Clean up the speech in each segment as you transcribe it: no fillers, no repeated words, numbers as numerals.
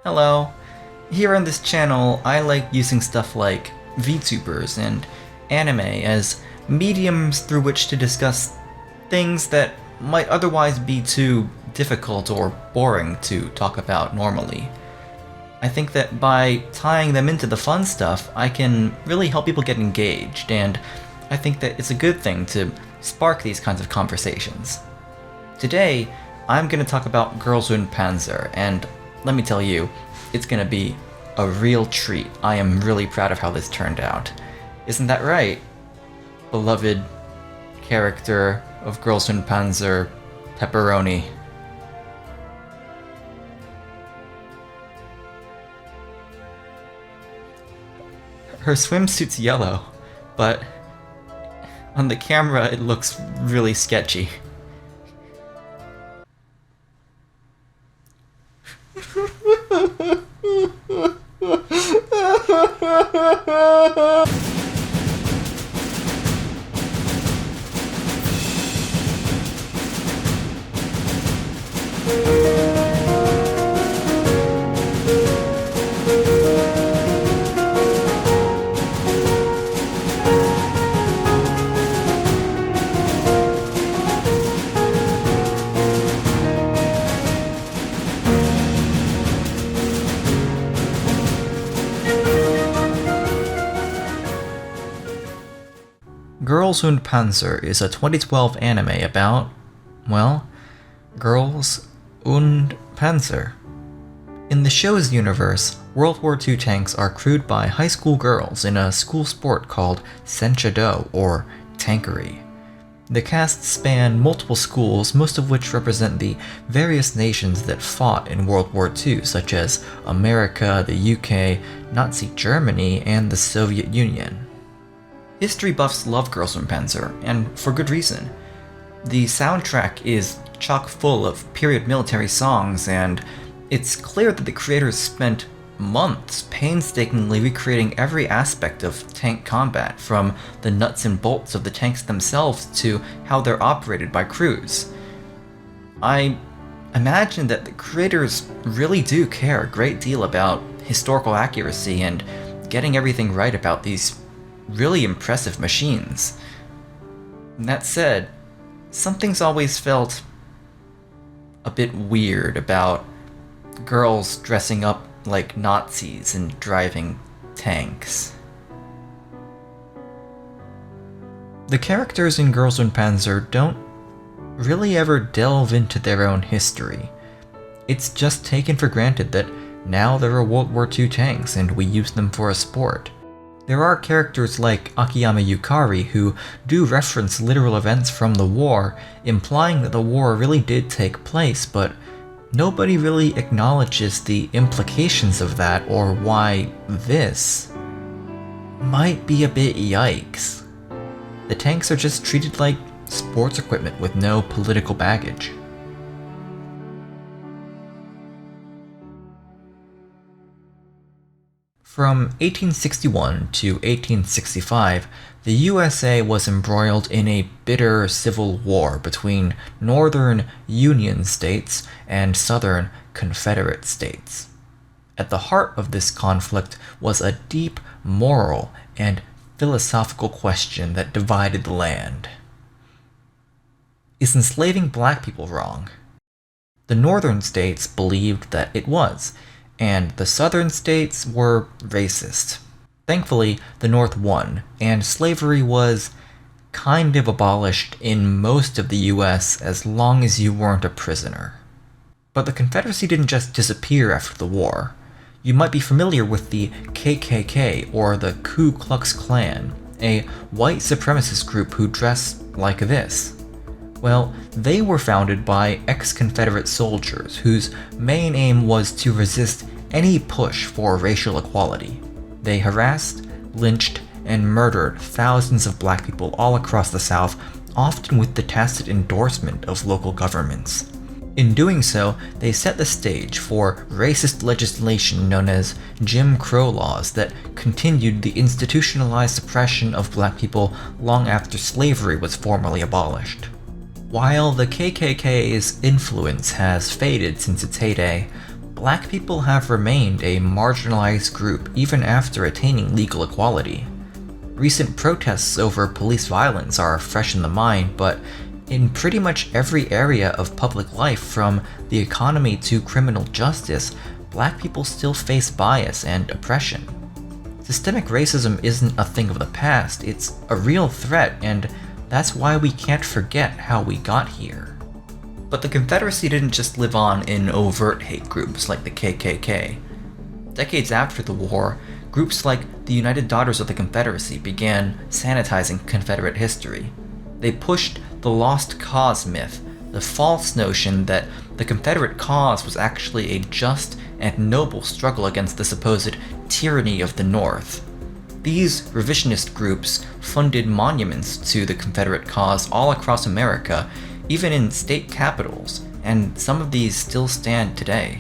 Hello. Here on this channel, I like using stuff like VTubers and anime as mediums through which to discuss things that might otherwise be too difficult or boring to talk about normally. I think that by tying them into the fun stuff, I can really help people get engaged, and I think that it's a good thing to spark these kinds of conversations. Today, I'm going to talk about Girls und Panzer, and let me tell you, it's going to be a real treat. I am really proud of how this turned out. Isn't that right, beloved character of Girls und Panzer, Pepperoni? Her swimsuit's yellow, but on the camera it looks really sketchy. Girls und Panzer is a 2012 anime about, well, girls und Panzer. In the show's universe, World War II tanks are crewed by high school girls in a school sport called Sencha-do, or tankery. The casts span multiple schools, most of which represent the various nations that fought in World War II, such as America, the UK, Nazi Germany, and the Soviet Union. History buffs love Girls und Panzer, and for good reason. The soundtrack is chock full of period military songs, and it's clear that the creators spent months painstakingly recreating every aspect of tank combat, from the nuts and bolts of the tanks themselves to how they're operated by crews. I imagine that the creators really do care a great deal about historical accuracy and getting everything right about these really impressive machines. That said, something's always felt a bit weird about girls dressing up like Nazis and driving tanks. The characters in Girls und Panzer don't really ever delve into their own history. It's just taken for granted that now there are World War II tanks and we use them for a sport. There are characters like Akiyama Yukari who do reference literal events from the war, implying that the war really did take place, but nobody really acknowledges the implications of that or why this might be a bit yikes. The tanks are just treated like sports equipment with no political baggage. From 1861 to 1865, the USA was embroiled in a bitter civil war between northern Union states and southern Confederate states. At the heart of this conflict was a deep moral and philosophical question that divided the land. Is enslaving black people wrong? The northern states believed that it was, and the southern states were racist. Thankfully, the North won, and slavery was kind of abolished in most of the US as long as you weren't a prisoner. But the Confederacy didn't just disappear after the war. You might be familiar with the KKK, or the Ku Klux Klan, a white supremacist group who dress like this. Well, they were founded by ex-Confederate soldiers whose main aim was to resist any push for racial equality. They harassed, lynched, and murdered thousands of black people all across the South, often with the tacit endorsement of local governments. In doing so, they set the stage for racist legislation known as Jim Crow laws that continued the institutionalized suppression of black people long after slavery was formally abolished. While the KKK's influence has faded since its heyday, Black people have remained a marginalized group even after attaining legal equality. Recent protests over police violence are fresh in the mind, but in pretty much every area of public life, from the economy to criminal justice, Black people still face bias and oppression. Systemic racism isn't a thing of the past, it's a real threat, and that's why we can't forget how we got here. But the Confederacy didn't just live on in overt hate groups like the KKK. Decades after the war, groups like the United Daughters of the Confederacy began sanitizing Confederate history. They pushed the lost cause myth, the false notion that the Confederate cause was actually a just and noble struggle against the supposed tyranny of the North. These revisionist groups funded monuments to the Confederate cause all across America, even in state capitals, and some of these still stand today.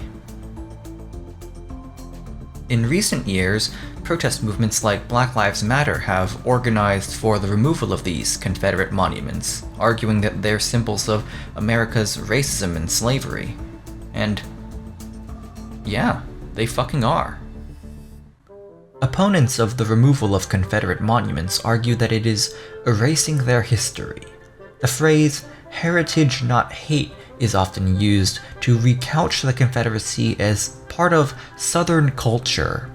In recent years, protest movements like Black Lives Matter have organized for the removal of these Confederate monuments, arguing that they're symbols of America's racism and slavery. And yeah, they fucking are. Opponents of the removal of Confederate monuments argue that it is erasing their history. The phrase, heritage not hate, is often used to recouch the Confederacy as part of Southern culture.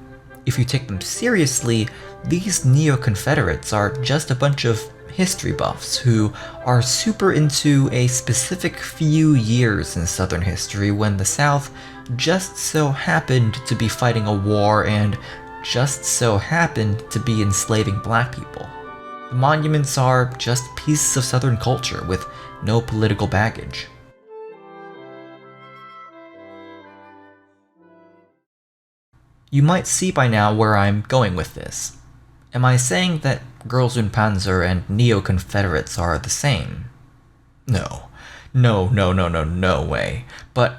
If you take them seriously, these neo-Confederates are just a bunch of history buffs who are super into a specific few years in Southern history when the South just so happened to be fighting a war and just so happened to be enslaving Black people. The monuments are just pieces of Southern culture with no political baggage. You might see by now where I'm going with this. Am I saying that Girls in Panzer and neo-Confederates are the same? No way. But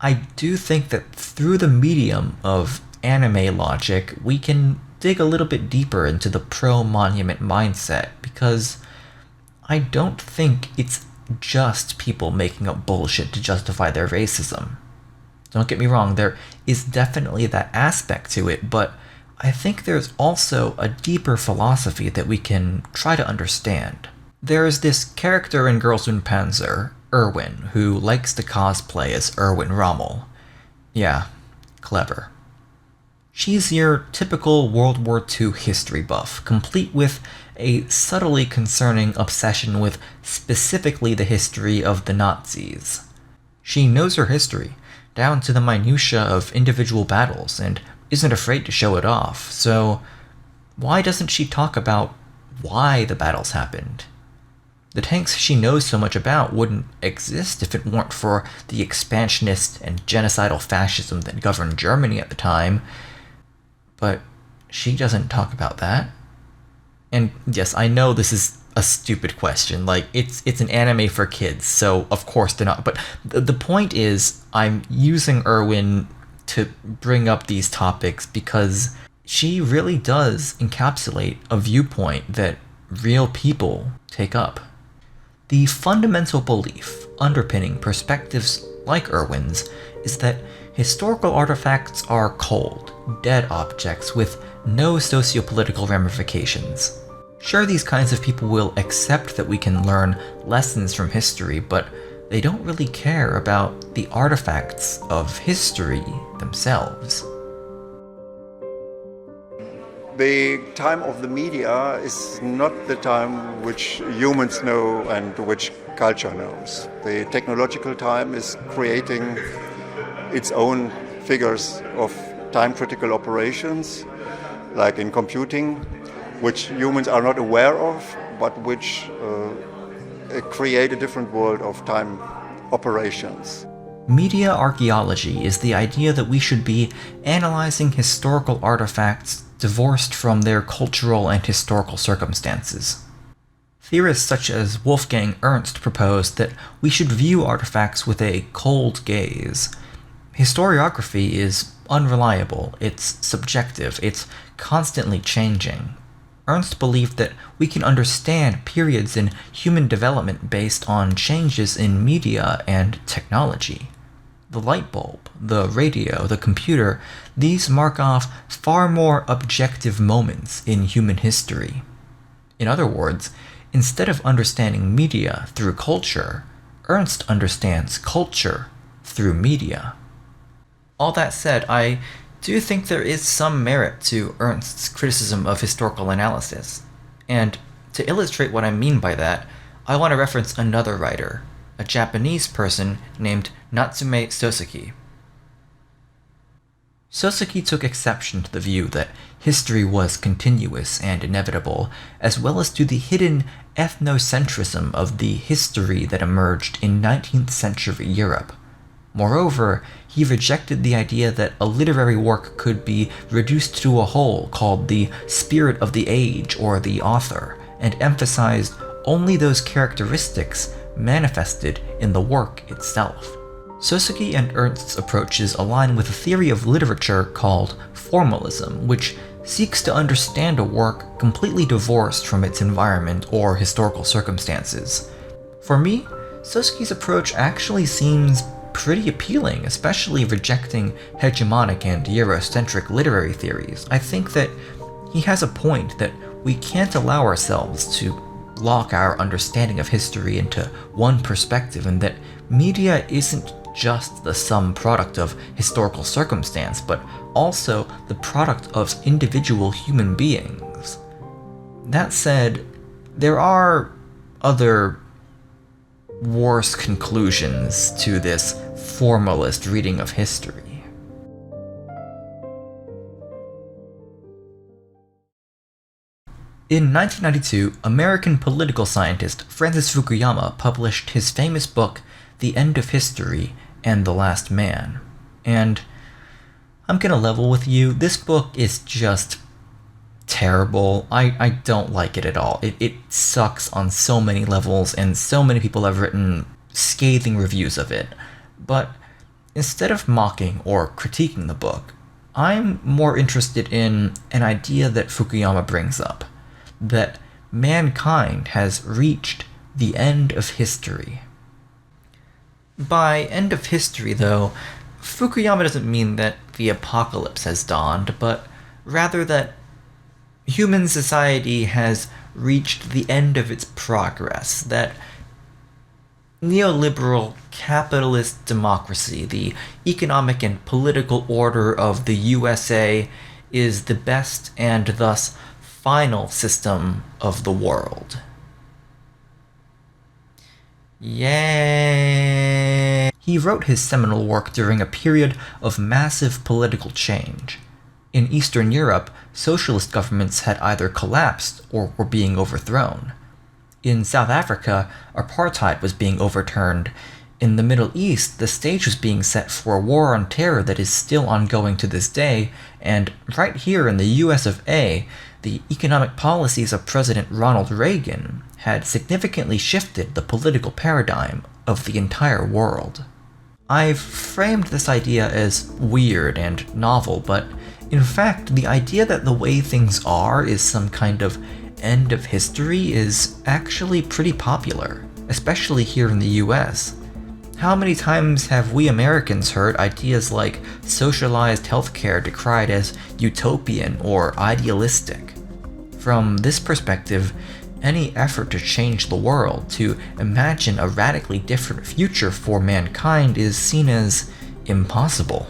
I do think that through the medium of anime logic, we can dig a little bit deeper into the pro-monument mindset, because I don't think it's just people making up bullshit to justify their racism. Don't get me wrong, there is definitely that aspect to it, but I think there's also a deeper philosophy that we can try to understand. There is this character in Girls in Panzer, Erwin, who likes to cosplay as Erwin Rommel. Yeah, clever. She's your typical World War II history buff, complete with a subtly concerning obsession with specifically the history of the Nazis. She knows her history, down to the minutiae of individual battles, and isn't afraid to show it off, so why doesn't she talk about why the battles happened? The tanks she knows so much about wouldn't exist if it weren't for the expansionist and genocidal fascism that governed Germany at the time, but she doesn't talk about that. And yes, I know this is a stupid question, like, it's an anime for kids, so of course they're not, but the point is, I'm using Erwin to bring up these topics because she really does encapsulate a viewpoint that real people take up. The fundamental belief underpinning perspectives like Erwin's is that historical artifacts are cold, dead objects with no socio-political ramifications. Sure, these kinds of people will accept that we can learn lessons from history, but they don't really care about the artifacts of history themselves. The time of the media is not the time which humans know and which culture knows. The technological time is creating its own figures of time-critical operations, like in computing, which humans are not aware of, but which create a different world of time operations. Media archaeology is the idea that we should be analyzing historical artifacts divorced from their cultural and historical circumstances. Theorists such as Wolfgang Ernst proposed that we should view artifacts with a cold gaze. Historiography is unreliable, it's subjective, it's constantly changing. Ernst believed that we can understand periods in human development based on changes in media and technology. The light bulb, the radio, the computer, these mark off far more objective moments in human history. In other words, instead of understanding media through culture, Ernst understands culture through media. All that said, I do think there is some merit to Ernst's criticism of historical analysis. And to illustrate what I mean by that, I want to reference another writer, a Japanese person named Natsume Soseki. Soseki took exception to the view that history was continuous and inevitable, as well as to the hidden ethnocentrism of the history that emerged in 19th century Europe. Moreover, he rejected the idea that a literary work could be reduced to a whole called the spirit of the age or the author, and emphasized only those characteristics manifested in the work itself. Soseki and Ernst's approaches align with a theory of literature called Formalism, which seeks to understand a work completely divorced from its environment or historical circumstances. For me, Soseki's approach actually seems pretty appealing, especially rejecting hegemonic and Eurocentric literary theories. I think that he has a point that we can't allow ourselves to lock our understanding of history into one perspective, and that media isn't just the sum product of historical circumstance, but also the product of individual human beings. That said, there are other worse conclusions to this formalist reading of history. In 1992, American political scientist Francis Fukuyama published his famous book, The End of History and the Last Man. And I'm gonna level with you, this book is just terrible. I don't like it at all. It sucks on so many levels, and so many people have written scathing reviews of it. But instead of mocking or critiquing the book, I'm more interested in an idea that Fukuyama brings up, that mankind has reached the end of history. By end of history, though, Fukuyama doesn't mean that the apocalypse has dawned, but rather that human society has reached the end of its progress, that neoliberal capitalist democracy, the economic and political order of the USA, is the best and thus final system of the world. Yay! He wrote his seminal work during a period of massive political change. In Eastern Europe, socialist governments had either collapsed or were being overthrown. In South Africa, apartheid was being overturned. In the Middle East, the stage was being set for a war on terror that is still ongoing to this day, and right here in the US of A, the economic policies of President Ronald Reagan had significantly shifted the political paradigm of the entire world. I've framed this idea as weird and novel, but in fact, the idea that the way things are is some kind of end of history is actually pretty popular, especially here in the US. How many times have we Americans heard ideas like socialized healthcare decried as utopian or idealistic? From this perspective, any effort to change the world, to imagine a radically different future for mankind, is seen as impossible.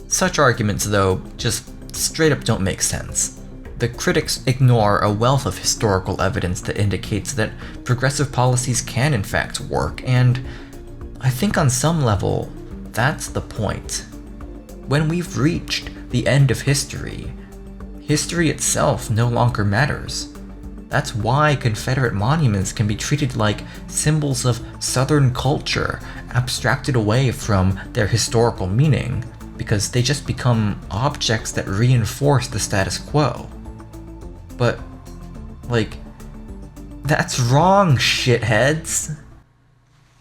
Such arguments, though, just straight up don't make sense. The critics ignore a wealth of historical evidence that indicates that progressive policies can in fact work, and I think on some level, that's the point. When we've reached the end of history, history itself no longer matters. That's why Confederate monuments can be treated like symbols of Southern culture, abstracted away from their historical meaning, because they just become objects that reinforce the status quo. But, that's wrong, shitheads!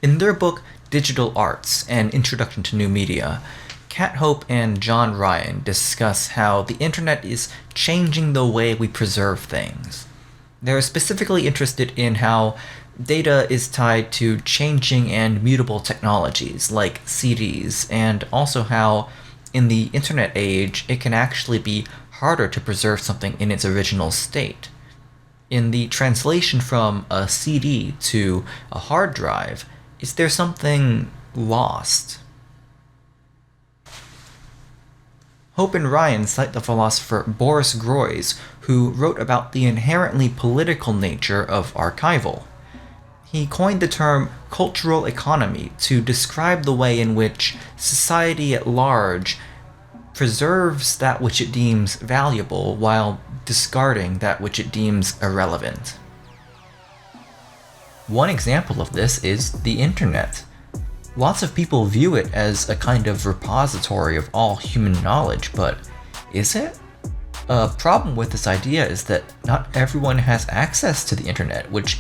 In their book, Digital Arts, An Introduction to New Media, Kat Hope and John Ryan discuss how the internet is changing the way we preserve things. They're specifically interested in how data is tied to changing and mutable technologies like CDs, and also how in the internet age it can actually be harder to preserve something in its original state. In the translation from a CD to a hard drive, is there something lost? Hope and Ryan cite the philosopher Boris Groys, who wrote about the inherently political nature of archival. He coined the term cultural economy to describe the way in which society at large preserves that which it deems valuable while discarding that which it deems irrelevant. One example of this is the internet. Lots of people view it as a kind of repository of all human knowledge, but is it? A problem with this idea is that not everyone has access to the internet, which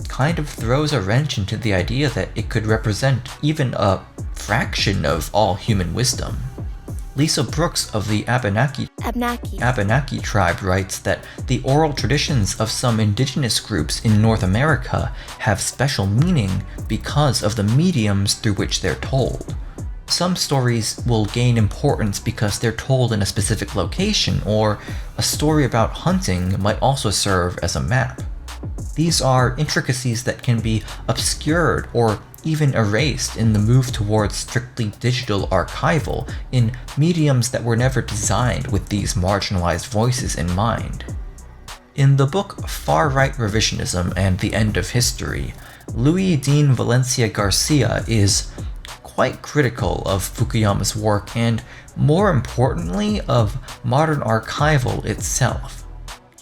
kind of throws a wrench into the idea that it could represent even a fraction of all human wisdom. Lisa Brooks of the Abenaki tribe writes that the oral traditions of some indigenous groups in North America have special meaning because of the mediums through which they're told. Some stories will gain importance because they're told in a specific location, or a story about hunting might also serve as a map. These are intricacies that can be obscured or even erased in the move towards strictly digital archival in mediums that were never designed with these marginalized voices in mind. In the book Far-Right Revisionism and the End of History, Louis Dean Valencia Garcia is quite critical of Fukuyama's work and, more importantly, of modern archival itself.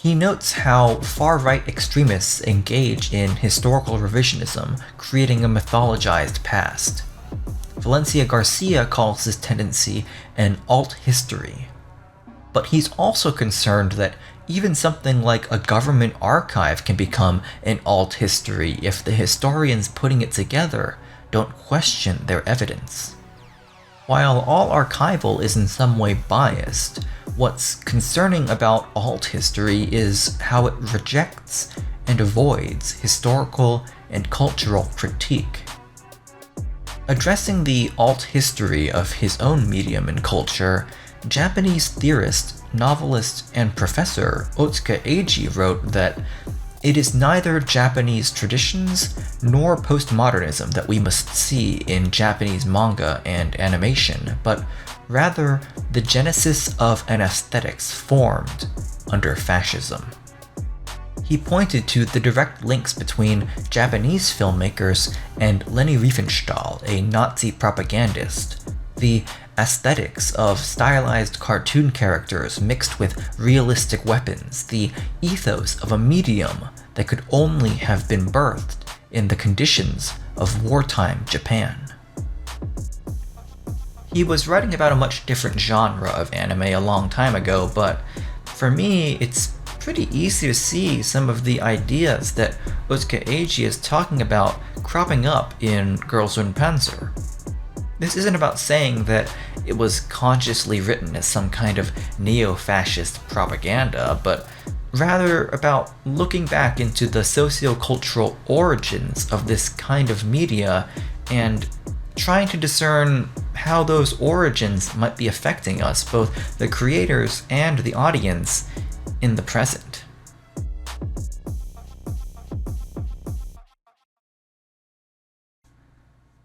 He notes how far-right extremists engage in historical revisionism, creating a mythologized past. Valencia Garcia calls this tendency an alt history. But he's also concerned that even something like a government archive can become an alt history if the historians putting it together don't question their evidence. While all archival is in some way biased, what's concerning about alt history is how it rejects and avoids historical and cultural critique. Addressing the alt history of his own medium and culture, Japanese theorist, novelist, and professor Otsuka Eiji wrote that it is neither Japanese traditions nor postmodernism that we must see in Japanese manga and animation, but rather the genesis of an aesthetics formed under fascism. He pointed to the direct links between Japanese filmmakers and Leni Riefenstahl, a Nazi propagandist, the aesthetics of stylized cartoon characters mixed with realistic weapons, the ethos of a medium that could only have been birthed in the conditions of wartime Japan. He was writing about a much different genre of anime a long time ago, but for me, it's pretty easy to see some of the ideas that Otsuka Eiji is talking about cropping up in Girls und Panzer. This isn't about saying that it was consciously written as some kind of neo-fascist propaganda, but rather about looking back into the socio-cultural origins of this kind of media and trying to discern how those origins might be affecting us, both the creators and the audience, in the present.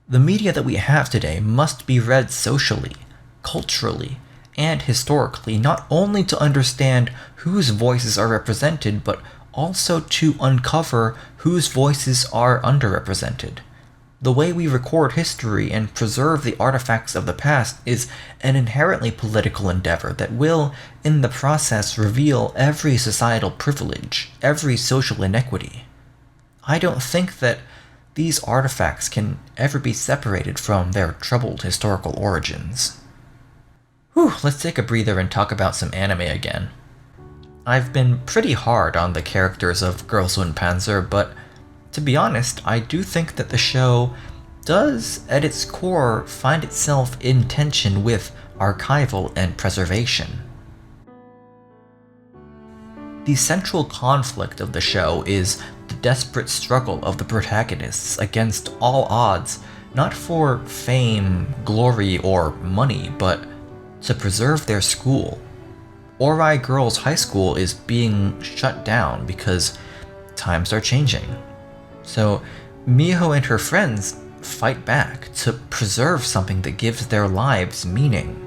The media that we have today must be read socially, culturally, and historically, not only to understand whose voices are represented, but also to uncover whose voices are underrepresented. The way we record history and preserve the artifacts of the past is an inherently political endeavor that will, in the process, reveal every societal privilege, every social inequity. I don't think that these artifacts can ever be separated from their troubled historical origins. Whew, let's take a breather and talk about some anime again. I've been pretty hard on the characters of Girls und Panzer, but to be honest, I do think that the show does, at its core, find itself in tension with archival and preservation. The central conflict of the show is the desperate struggle of the protagonists against all odds, not for fame, glory, or money, but to preserve their school. Ori Girls High School is being shut down because times are changing. So Miho and her friends fight back to preserve something that gives their lives meaning.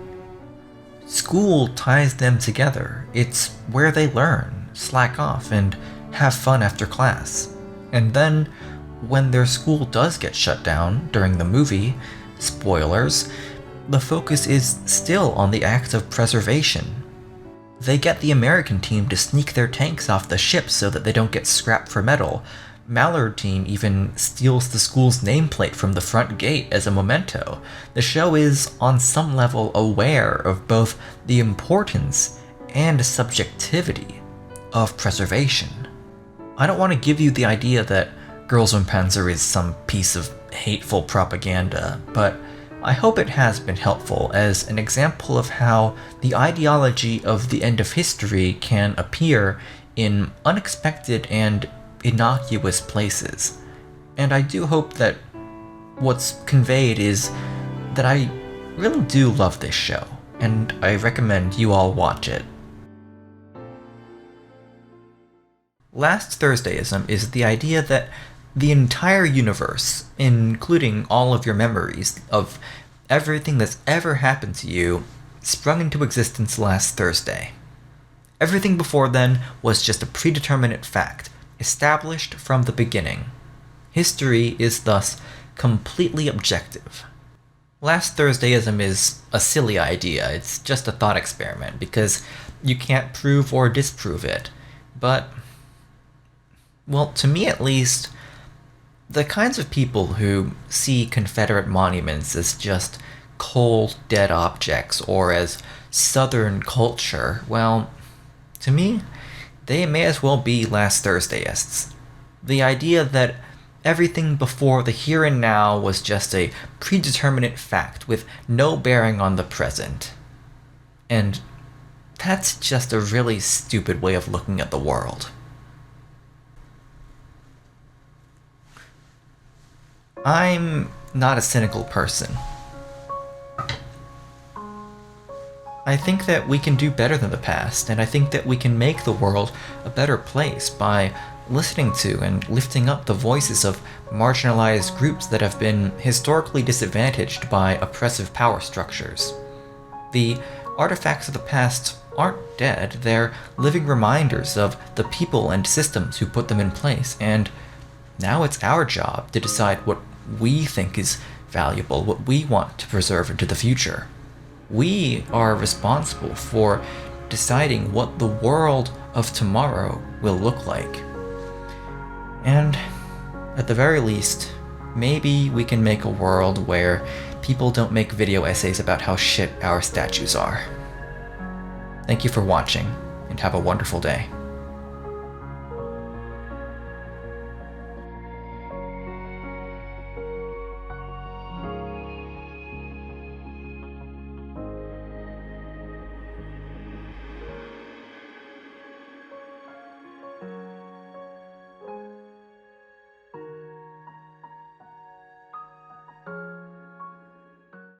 School ties them together. It's where they learn, slack off, and have fun after class. And then, when their school does get shut down during the movie, spoilers, the focus is still on the act of preservation. They get the American team to sneak their tanks off the ship so that they don't get scrapped for metal. Mallard team even steals the school's nameplate from the front gate as a memento. The show is, on some level, aware of both the importance and subjectivity of preservation. I don't want to give you the idea that Girls on Panzer is some piece of hateful propaganda, but I hope it has been helpful as an example of how the ideology of the end of history can appear in unexpected and innocuous places. And I do hope that what's conveyed is that I really do love this show, and I recommend you all watch it. Last Thursdayism is the idea that the entire universe, including all of your memories of everything that's ever happened to you, sprung into existence last Thursday. Everything before then was just a predeterminate fact, established from the beginning. History is thus completely objective. Last Thursdayism is a silly idea. It's just a thought experiment because you can't prove or disprove it. But, well, to me at least, the kinds of people who see Confederate monuments as just cold, dead objects or as Southern culture, well, to me, they may as well be last Thursdayists. The idea that everything before the here and now was just a predeterminate fact with no bearing on the present. And that's just a really stupid way of looking at the world. I'm not a cynical person. I think that we can do better than the past, and I think that we can make the world a better place by listening to and lifting up the voices of marginalized groups that have been historically disadvantaged by oppressive power structures. The artifacts of the past aren't dead, they're living reminders of the people and systems who put them in place, and now it's our job to decide what we think is valuable, what we want to preserve into the future. We are responsible for deciding what the world of tomorrow will look like. And at the very least, maybe we can make a world where people don't make video essays about how shit our statues are. Thank you for watching, and have a wonderful day.